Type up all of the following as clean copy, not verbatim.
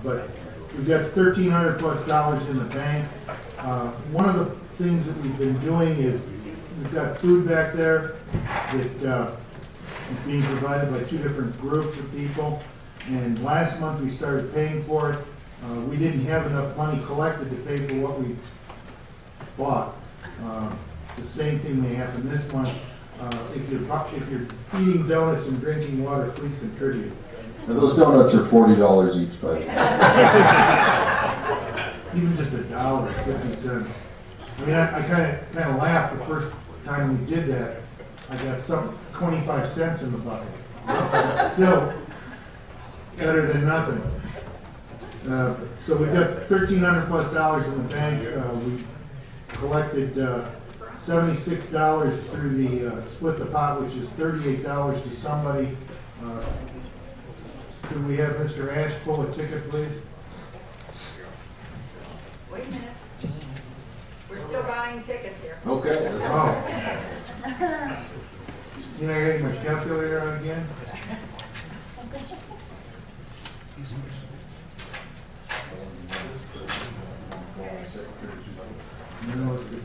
but we've got $1,300+ in the bank. One of the things that we've been doing is we've got food back there that is being provided by 2 different groups of people. And last month we started paying for it. We didn't have enough money collected to pay for what we bought. The same thing may happen this month. If you're eating donuts and drinking water, please contribute. And those donuts are $40 each, by the way. Even just $1.50. I mean, I kind of laughed the first time we did that. I got some 25 cents in the bucket. Still better than nothing. So we've got $1,300+ in the bank. We collected $76 through the split the pot, which is $38 to somebody. Could we have Mr. Ash pull a ticket, please? Wait a minute. We're still buying tickets here. Okay. Oh. You know, getting my calculator out again? No, it's good.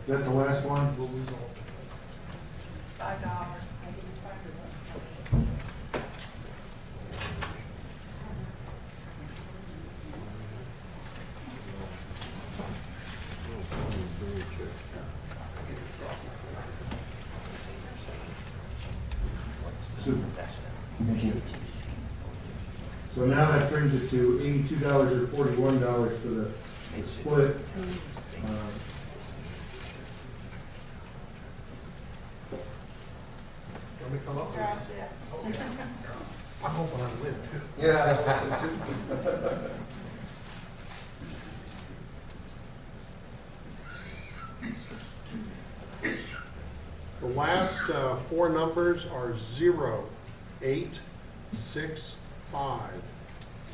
Is that the last one? $5. Super. Thank you. So now that brings it to $82 or $41 for the split. Let me come up here. I'm hoping I win too. Yeah. The last 4 numbers are 0, 8, 6, 5.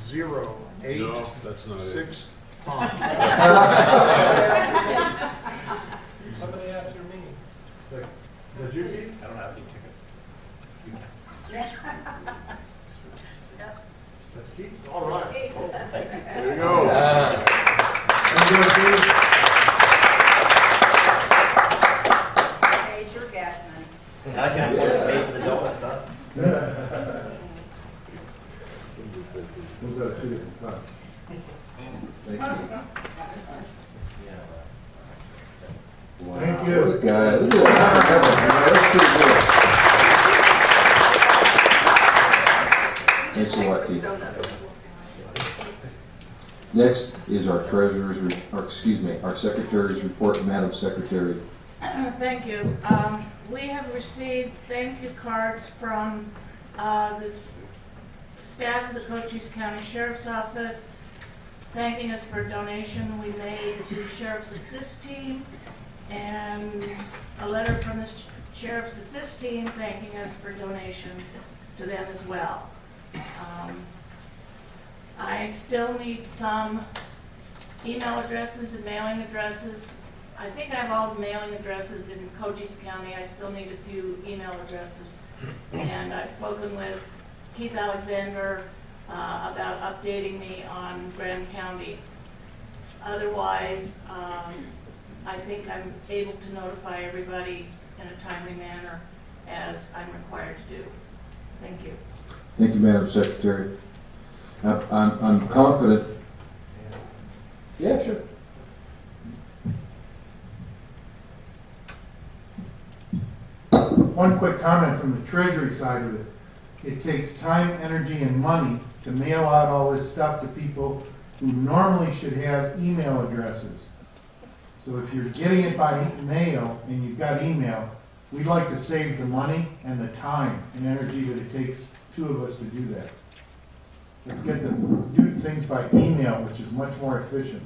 0, 8, No, that's not 6, 5. Somebody after me. Did you? I don't have any ticket. Let's keep. All right. There you go. Paid your gas money. I got paid for the donuts, huh? We've got 2 different pots. Thank you. Wow. Thank you. What a guy. Look at that. That's pretty good. Thanks a lot, Keith. Next is our treasurer's, our secretary's report. Madam Secretary. Thank you. We have received thank you cards from the staff of the Cochise County Sheriff's Office thanking us for a donation we made to Sheriff's Assist Team, and a letter from the Sheriff's Assist Team thanking us for donation to them as well. I still need some email addresses and mailing addresses. I think I have all the mailing addresses in Cochise County. I still need a few email addresses. And I've spoken with Keith Alexander about updating me on Graham County. Otherwise, I think I'm able to notify everybody in a timely manner as I'm required to do. Thank you. Thank you, Madam Secretary. I'm confident. Yeah, sure. One quick comment from the Treasury side of it. It takes time, energy, and money to mail out all this stuff to people who normally should have email addresses. So if you're getting it by mail and you've got email, we'd like to save the money and the time and energy that it takes 2 of us to do that. Let's get them do things by email, which is much more efficient.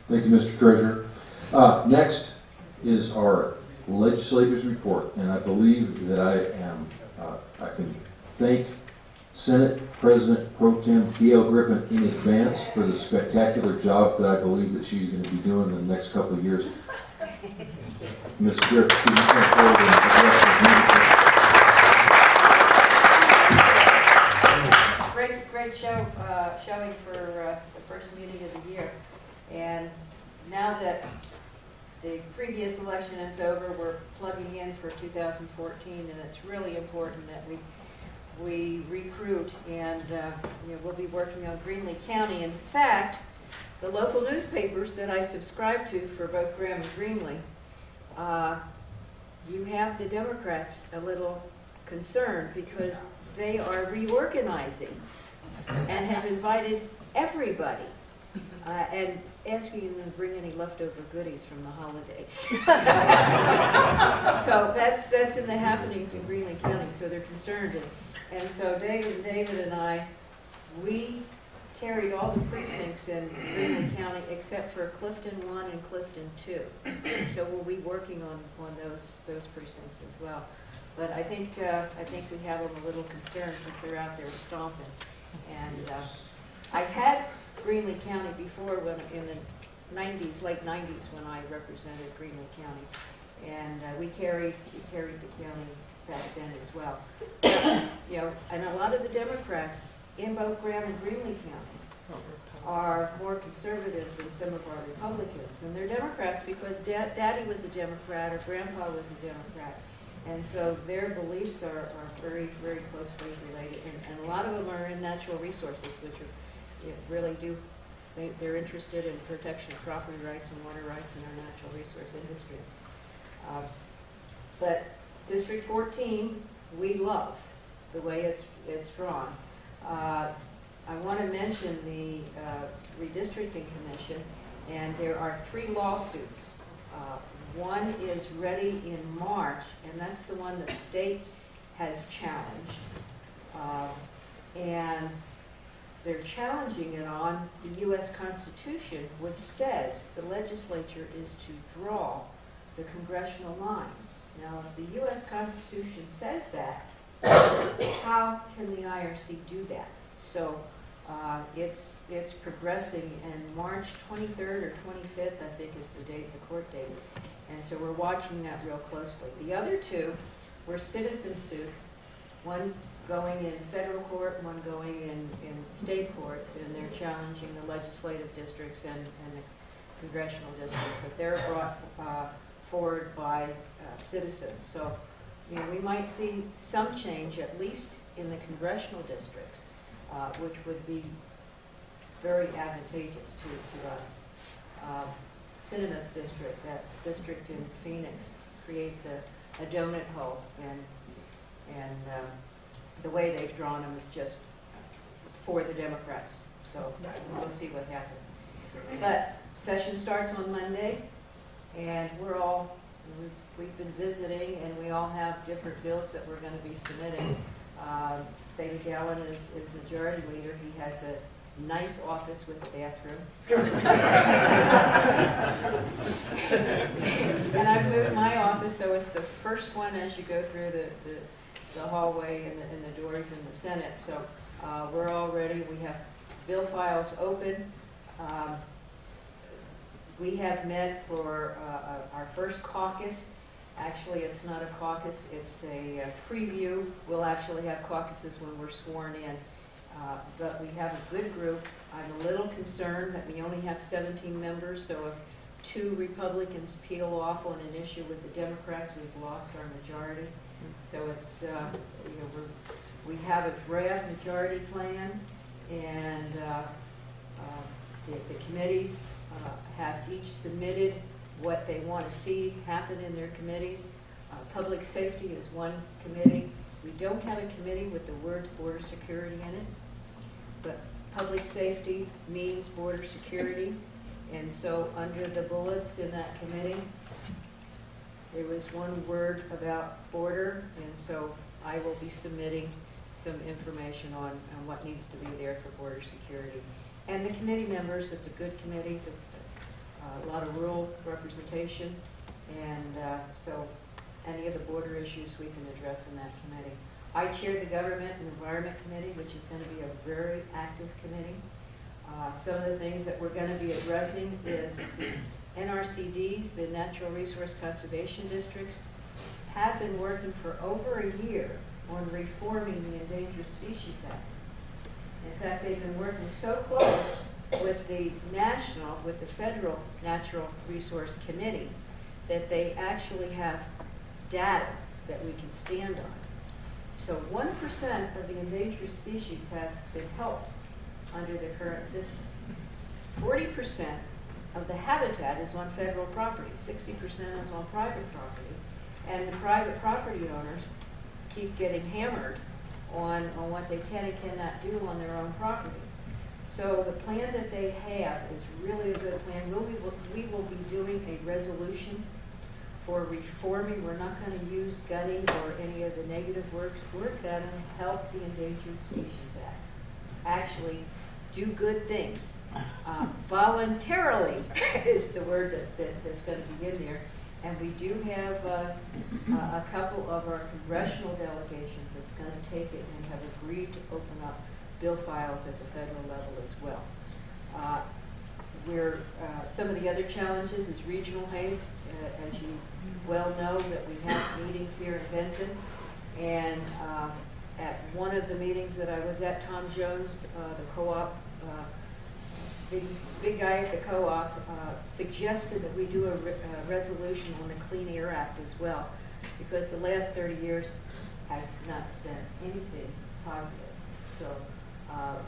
Thank you, Mr. Treasurer. Next is our legislators report, and I believe that I can thank Senate President Pro Tem Gail Griffin in advance for the spectacular job that I believe that she's going to be doing in the next couple of years. Ms. Griffin, can you come forward and address the meeting? showing for the first meeting of the year. And now that the previous election is over, we're plugging in for 2014, and it's really important that we recruit, and we'll be working on Greenlee County. In fact, the local newspapers that I subscribe to for both Graham and Greenlee, you have the Democrats a little concerned because they are reorganizing and have invited everybody and asking them to bring any leftover goodies from the holidays. So that's in the happenings in Greenlee County, so they're concerned. And so David and I, we carried all the precincts in Greenlee County except for Clifton 1 and Clifton 2. So we'll be working on those precincts as well. But I think we have them a little concerned because they're out there stomping. And I had Greenlee County before when in the 90s, late 90s, when I represented Greenlee County, and we carried the county back then as well. And a lot of the Democrats in both Graham and Greenlee County are more conservative than some of our Republicans, and they're Democrats because Daddy was a Democrat or Grandpa was a Democrat, and so their beliefs are very, very closely related, and a lot of them are in natural resources, which are, really do. They're interested in protection of property rights and water rights in our natural resource industries. But District 14, we love the way it's drawn. I want to mention the redistricting commission, and there are 3 lawsuits. One is ready in March, and that's the one the state has challenged. And they're challenging it on the U.S. Constitution, which says the legislature is to draw the congressional lines. Now, if the U.S. Constitution says that, how can the IRC do that? So it's progressing, and March 23rd or 25th, I think, is the date, the court date. And so we're watching that real closely. The other 2 were citizen suits, one going in federal court, one going in state courts, and they're challenging the legislative districts and the congressional districts, but they're brought forward by citizens. So, we might see some change, at least in the congressional districts, which would be very advantageous to us. Cinemas district, that district in Phoenix, creates a donut hole, and the way they've drawn them is just for the Democrats. So we'll see what happens. But session starts on Monday, and we've been visiting, and we all have different bills that we're going to be submitting. David Gallen is majority leader. He has a nice office with a bathroom. And I've moved my office, so it's the first one as you go through the hallway and the doors in the Senate. So we're all ready. We have bill files open. We have met for our first caucus. Actually, it's not a caucus, it's a preview. We'll actually have caucuses when we're sworn in. But we have a good group. I'm a little concerned that we only have 17 members, so if 2 Republicans peel off on an issue with the Democrats, we've lost our majority. So it's, we have a draft majority plan, and the committees have each submitted what they want to see happen in their committees. Public safety is one committee. We don't have a committee with the words border security in it, but public safety means border security. And so under the bullets in that committee, there was one word about border, and so I will be submitting some information on what needs to be there for border security. And the committee members, it's a good committee, a lot of rural representation, and so any of the border issues we can address in that committee. I chair the Government and Environment Committee, which is going to be a very active committee. Some of the things that we're going to be addressing is the NRCDs, the Natural Resource Conservation Districts, have been working for over a year on reforming the Endangered Species Act. In fact, they've been working so close with the Federal Natural Resource Committee that they actually have data that we can stand on. So 1% of the endangered species have been helped under the current system. 40% of the habitat is on federal property, 60% is on private property, and the private property owners keep getting hammered on what they can and cannot do on their own property. So the plan that they have is really a good plan. We will be doing a resolution for reforming. We're not going to use gutting or any of the negative words. We're going to help the Endangered Species Act actually do good things. Voluntarily is the word that's going to be in there. And we do have a couple of our congressional delegations that's going to take it and have agreed to open up bill files at the federal level as well. Some of the other challenges is regional haze. As you well know, that we have meetings here in Benson. And at one of the meetings that I was at, Tom Jones, the co-op, big guy at the co-op, suggested that we do a resolution on the Clean Air Act as well, because the last 30 years has not been anything positive. So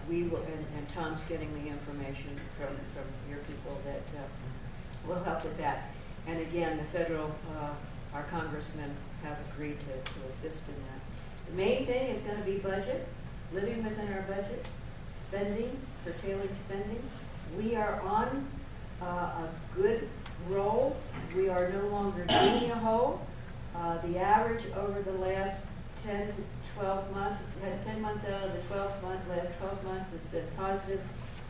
we will, and Tom's getting the information from your people that will help with that. And again, the federal, our congressmen have agreed to assist in that. The main thing is going to be budget, living within our budget, spending, curtailing spending. We are on a good roll. We are no longer digging a hole. The average over the last 10 to 12 months, 10 months out of the last 12 months, has been positive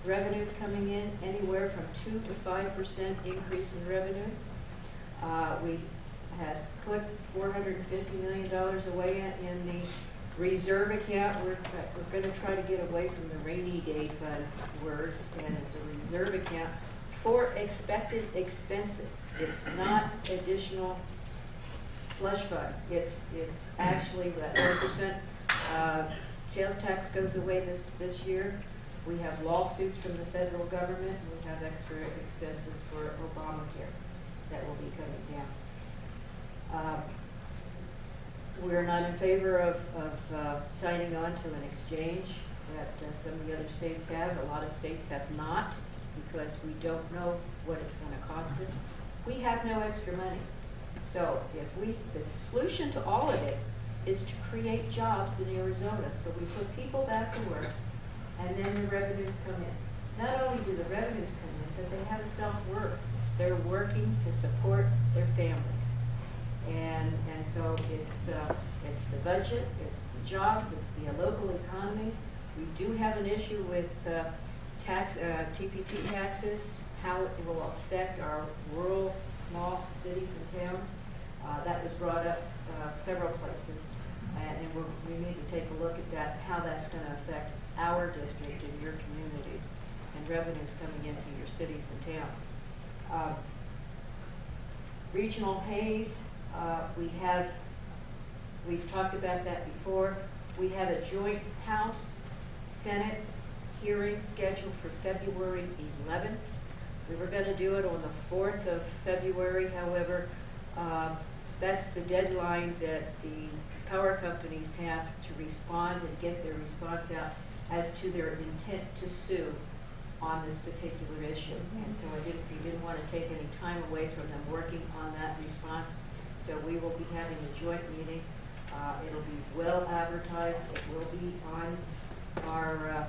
revenues coming in, anywhere from 2 to 5% increase in revenues. We had put $450 million away in the reserve account. We're going to try to get away from the rainy day fund words, and it's a reserve account for expected expenses. It's not additional slush fund. It's actually the 4% sales tax goes away this year. We have lawsuits from the federal government. We have extra expenses for Obamacare that will be coming down. We're not in favor of signing on to an exchange that some of the other states have. A lot of states have not, because we don't know what it's going to cost us. We have no extra money. So the solution to all of it is to create jobs in Arizona. So we put people back to work, and then the revenues come in. Not only do the revenues come in, but they have a self-worth. They're working to support their families. And so it's the budget, it's the jobs, it's the local economies. We do have an issue with TPT taxes, how it will affect our rural, small cities and towns. That was brought up several places, and we need to take a look at that, how that's going to affect our district and your communities, and revenues coming into your cities and towns. Regional haze. We've talked about that before. We have a joint House Senate hearing scheduled for February 11th. We were going to do it on the 4th of February. However, that's the deadline that the power companies have to respond and get their response out as to their intent to sue on this particular issue. And so we didn't want to take any time away from them working on that response. So we will be having a joint meeting. It'll be well advertised. It will be on our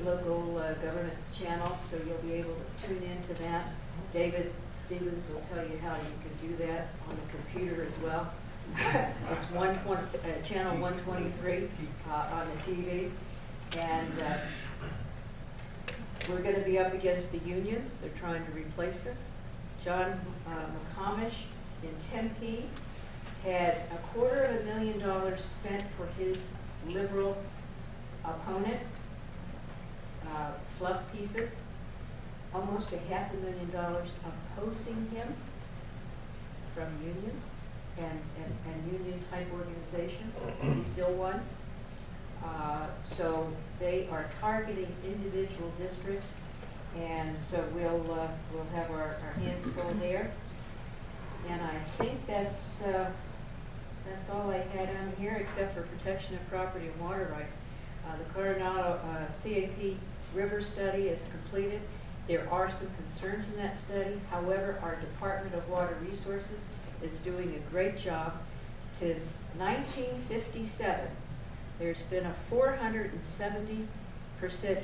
local government channel, so you'll be able to tune into that. David Stevens will tell you how you can do that on the computer as well. It's channel 123 on the TV. And we're going to be up against the unions. They're trying to replace us. John McComish in Tempe had $250,000 spent for his liberal opponent, fluff pieces, almost $500,000 opposing him from unions and union type organizations. He still won. So they are targeting individual districts, and so we'll have our hands full there. And I think that's all I had on here, except for protection of property and water rights. The Coronado CAP River study is completed. There are some concerns in that study. However, our Department of Water Resources is doing a great job. Since 1957, there's been a 470%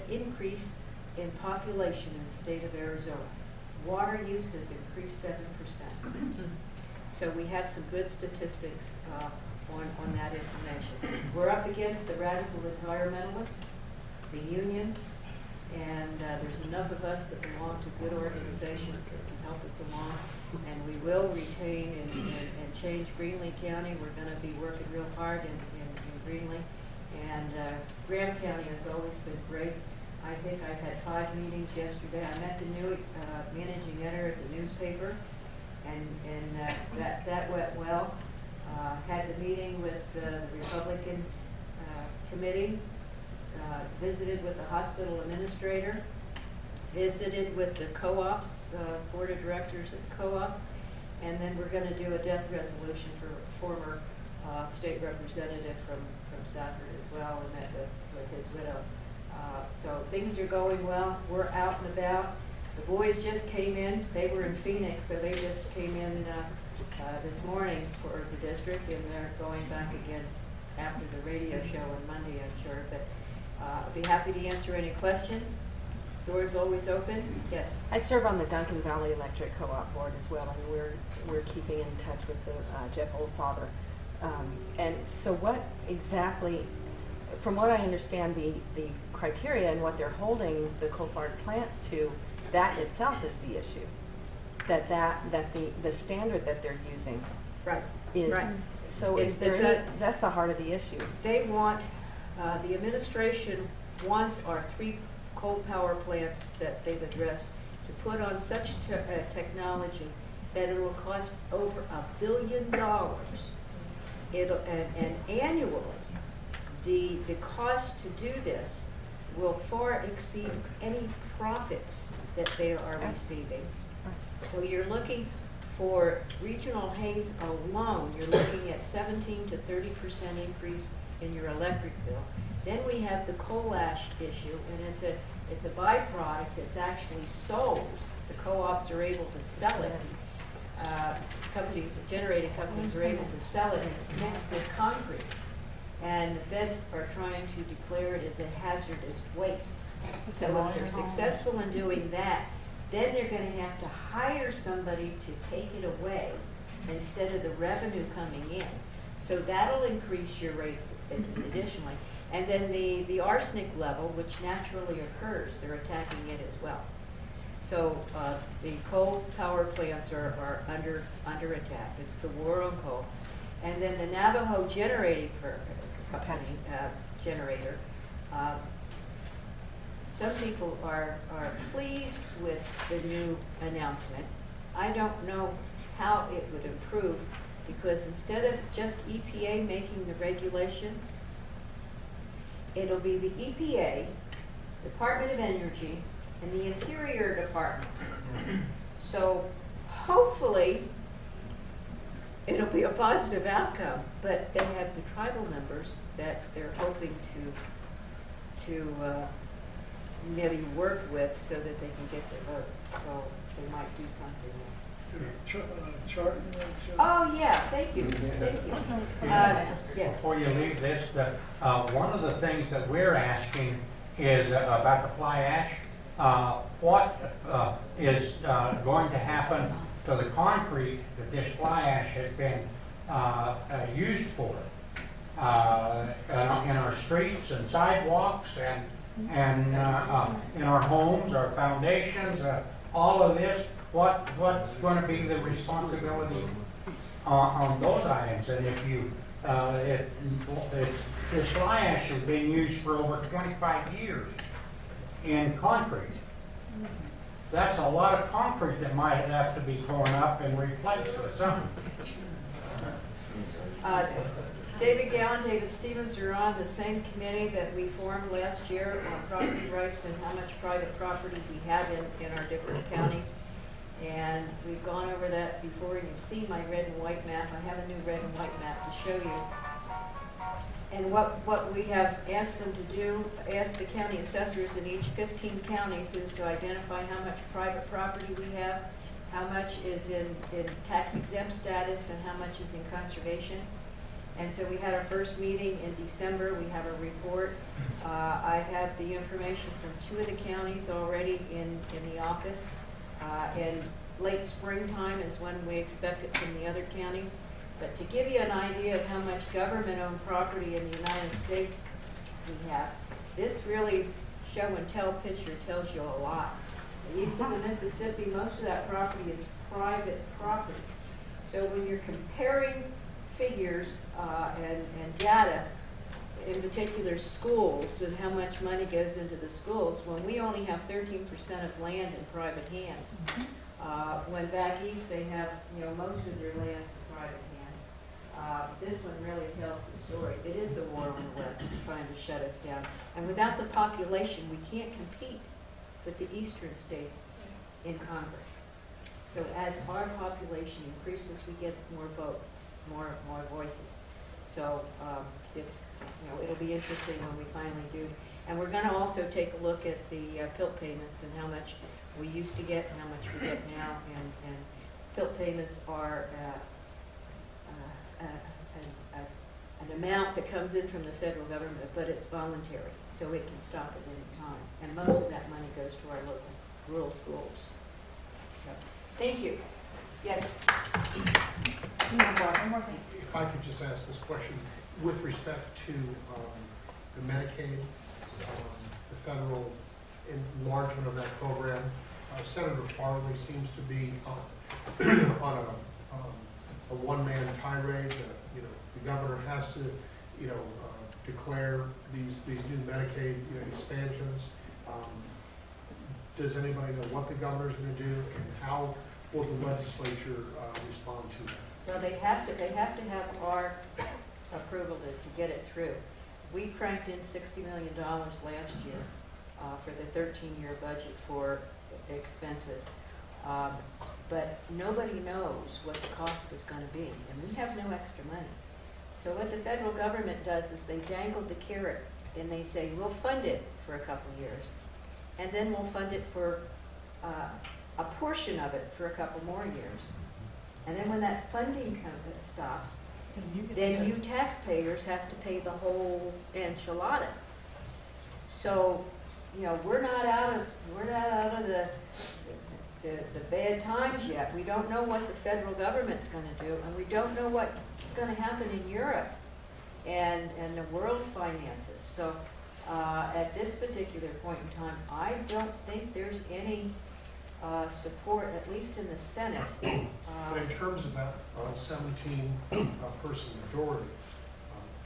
increase in population in the state of Arizona. Water use has increased 7%. So we have some good statistics on that information. We're up against the radical environmentalists, the unions, and there's enough of us that belong to good organizations that can help us along. And we will retain and change Greenlee County. We're going to be working real hard in Greenlee. And Graham County has always been great. I think I've had 5 meetings yesterday. I met the new managing editor at the newspaper, and that went well. Had the meeting with the Republican committee, visited with the hospital administrator, visited with the co-ops, board of directors of the co-ops, and then we're going to do a death resolution for a former state representative from Safford as well, and met with his widow. So things are going well. We're out and about. The boys just came in. They were in Phoenix, so they just came in this morning for the district, and they're going back again after the radio show on Monday, I'm sure. But I'll be happy to answer any questions. Door's always open. Yes. I serve on the Duncan Valley Electric Co-op board as well, and we're keeping in touch with the Jeff Oldfather. And so, what exactly? From what I understand, the criteria and what they're holding the coal-fired plants to, that itself is the issue. That the standard that they're using, Right. is right. So. That's the heart of the issue. They want the administration wants our 3 coal power plants that they've addressed to put on such technology that it will cost over $1 billion. And annually, the cost to do this will far exceed any profits that they are receiving. So you're looking for regional haze alone, you're looking at 17 to 30% increase in your electric bill. Then we have the coal ash issue, and it's a byproduct that's actually sold. The co-ops are able to sell it. Generating companies are able to sell it, and it's mixed with concrete. And the feds are trying to declare it as a hazardous waste. So if they're successful in doing that, then they're going to have to hire somebody to take it away instead of the revenue coming in. So that'll increase your rates additionally. And then the arsenic level, which naturally occurs, they're attacking it as well. So the coal power plants are under attack. It's the war on coal. And then the Navajo generating company generator. Some people are pleased with the new announcement. I don't know how it would improve, because instead of just EPA making the regulations, it'll be the EPA, Department of Energy, and the Interior Department. So hopefully it'll be a positive outcome, but they have the tribal members that they're hoping to maybe work with so that they can get their votes. So they might do something. Chart. Oh, yeah, thank you, thank you. Yes. Before you leave this, one of the things that we're asking is about the fly ash. What is going to happen to the concrete that this fly ash has been used for in our streets and sidewalks and in our homes, our foundations, all of this? What's going to be the responsibility on those items? And if you, this fly ash has been used for over 25 years in concrete. That's a lot of concrete that might have to be torn up and replaced with something. David Gowan, David Stevens are on the same committee that we formed last year on property rights and how much private property we have in our different counties. And we've gone over that before, and you've seen my red and white map. I have a new red and white map to show you. And what we have asked them to do, asked the county assessors in each 15 counties, is to identify how much private property we have, how much is in tax exempt status, and how much is in conservation. And so we had our first meeting in December. We have a report. I have the information from 2 of the counties already in the office. And late springtime is when we expect it from the other counties. But to give you an idea of how much government-owned property in the United States we have, this really show and tell picture tells you a lot. East of the Mississippi, most of that property is private property. So when you're comparing figures and data, in particular schools and how much money goes into the schools, when we only have 13% of land in private hands, when back east they have most of their lands in private hands. This one really tells the story. It is the war on the West trying to shut us down. And without the population, we can't compete with the eastern states in Congress. So as our population increases, we get more votes, more voices. So it's it'll be interesting when we finally do. And we're going to also take a look at the PILT payments and how much we used to get and how much we get now. And PILT payments are an amount that comes in from the federal government, but it's voluntary, so it can stop at any time. And most of that money goes to our local rural schools. So, thank you. Yes. If I could just ask this question, with respect to the Medicaid, the federal enlargement of that program, Senator Farley seems to be on a one-man tirade. The governor has to, declare these new Medicaid expansions. Does anybody know what the governor's going to do, and how will the legislature respond to that? No, they have to have our approval to get it through. We cranked in $60 million last year for the 13-year budget for expenses. But nobody knows what the cost is going to be, and we have no extra money. So what the federal government does is they dangle the carrot, and they say, we'll fund it for a couple years, and then we'll fund it for a portion of it for a couple more years. And then when that funding stops, then you taxpayers have to pay the whole enchilada. So, we're not out of the bad times yet. We don't know what the federal government's going to do, and we don't know what's going to happen in Europe and the world finances. So, at this particular point in time, I don't think there's any support, at least in the Senate. But in terms of that 17-person majority,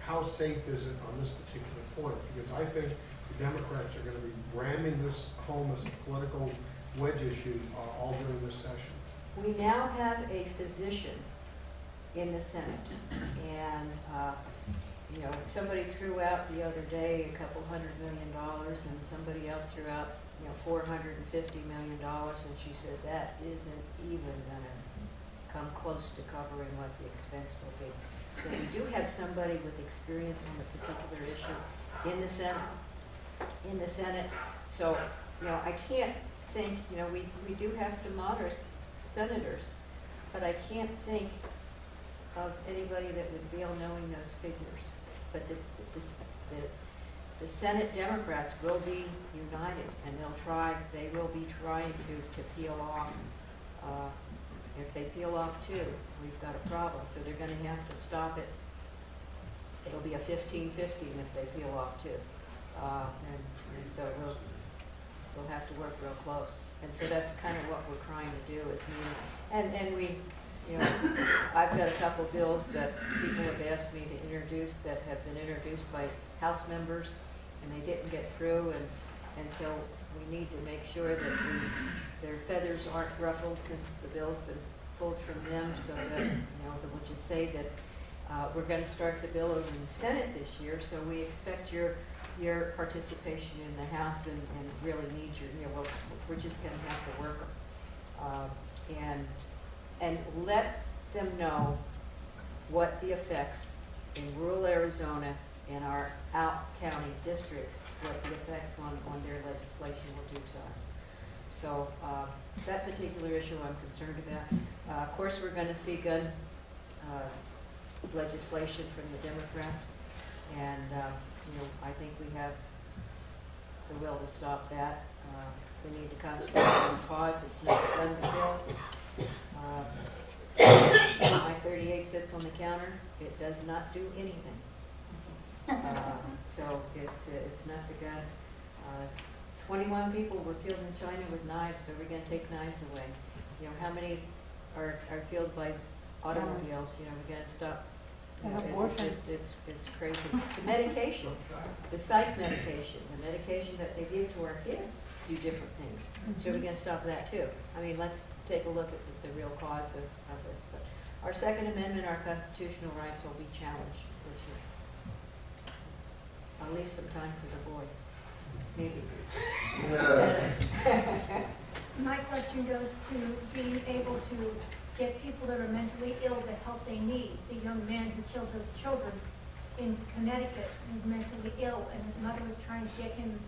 how safe is it on this particular point? Because I think the Democrats are going to be ramming this home as a political wedge issue all during this session. We now have a physician in the Senate, and somebody threw out the other day a couple $100 million, and somebody else threw out $450 million, and she said that isn't even going to come close to covering what the expense will be. So we do have somebody with experience on the particular issue in the Senate. So I can't think. We do have some moderate senators, but I can't think of anybody that would feel knowing those figures. But the Senate Democrats will be united, and they will be trying to peel off. If they peel off two, we've got a problem. So they're going to have to stop it. It'll be a 15-15 if they peel off two. And so we'll have to work real close. And so that's kind of what we're trying to do is meet. And we, I've got a couple of bills that people have asked me to introduce that have been introduced by House members, and they didn't get through, and so we need to make sure that their feathers aren't ruffled since the bill's been pulled from them, so that we'll just say that We're going to start the bill over in the Senate this year, so we expect your participation in the House and really need well, we're just going to have to work and let them know what the effects in rural Arizona and our out-county districts, what the effects on their legislation will do to us. So that particular issue I'm concerned about. Of course, we're going to see gun legislation from the Democrats, and I think we have the will to stop that. We need to concentrate on the cause. It's not a gun bill. My 38 sits on the counter. It does not do anything. So it's not the gun. 21 people were killed in China with knives, so we're going to take knives away. How many are killed by automobiles? We're going to stop. It's crazy. The medication, the psych medication, the medication that they give to our kids do different things. So we're going to stop that too. I mean, let's take a look at the real cause of this. But our Second Amendment, our constitutional rights will be challenged this year. I'll leave some time for the boys. Maybe. My question goes to being able to get people that are mentally ill the help they need. The young man who killed his children in Connecticut was mentally ill, and his mother was trying to get him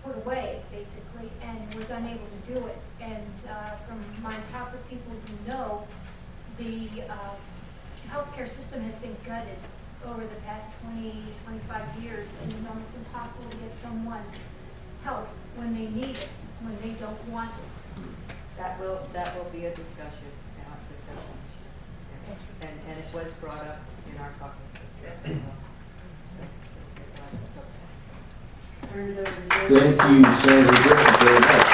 put away, basically, and was unable to do it. And from my talk with people who know, the healthcare system has been gutted over the past 20, 25 years, and it's almost impossible to get someone help when they need it, when they don't want it. That will be a discussion. And it was brought up in our caucuses. Turn it over to you. Thank you, Senator Griffin, very much.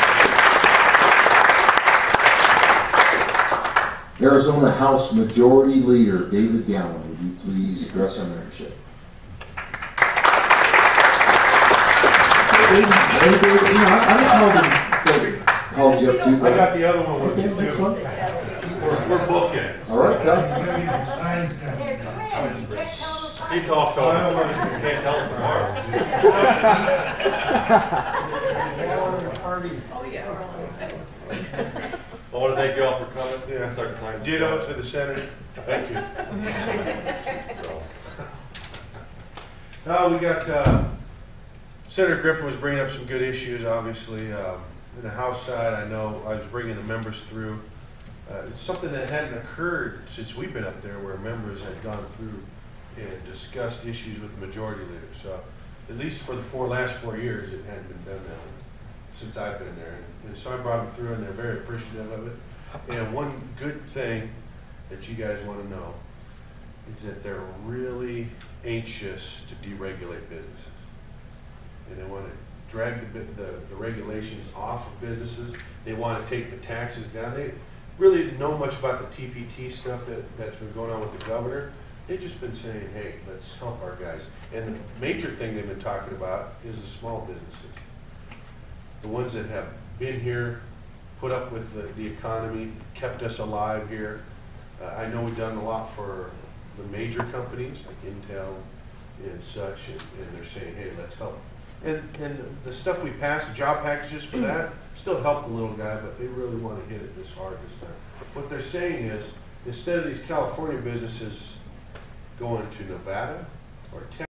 Arizona House Majority Leader David Gowan, would you please address our membership? I called you up too. I got the other one with Okay, you that's too. fine. We're booking. All right, guys. They're twins. You can't tell them apart. He talks all the time. You can't tell us tomorrow. Oh, yeah. I want to thank you all for coming. Yeah, it's our time. Ditto to the senator. Thank you. We got Senator Griffin was bringing up some good issues. Obviously, in the House side, I know I was bringing the members through. It's something that hadn't occurred since we've been up there, where members had gone through and discussed issues with the majority leader. So, at least for the last 4 years, it hadn't been done that since I've been there. And so I brought them through, and they're very appreciative of it. And one good thing that you guys want to know is that they're really anxious to deregulate businesses. And they want to drag the regulations off of businesses. They want to take the taxes down. They really didn't know much about the TPT stuff that's been going on with the governor. They've just been saying, hey, let's help our guys. And the major thing they've been talking about is the small businesses. The ones that have been here, put up with the economy, kept us alive here. I know we've done a lot for the major companies like Intel and such, and they're saying, hey, let's help. And the stuff we passed, the job packages for that, still helped the little guy, but they really want to hit it this hard this time. What they're saying is, instead of these California businesses going to Nevada or Texas,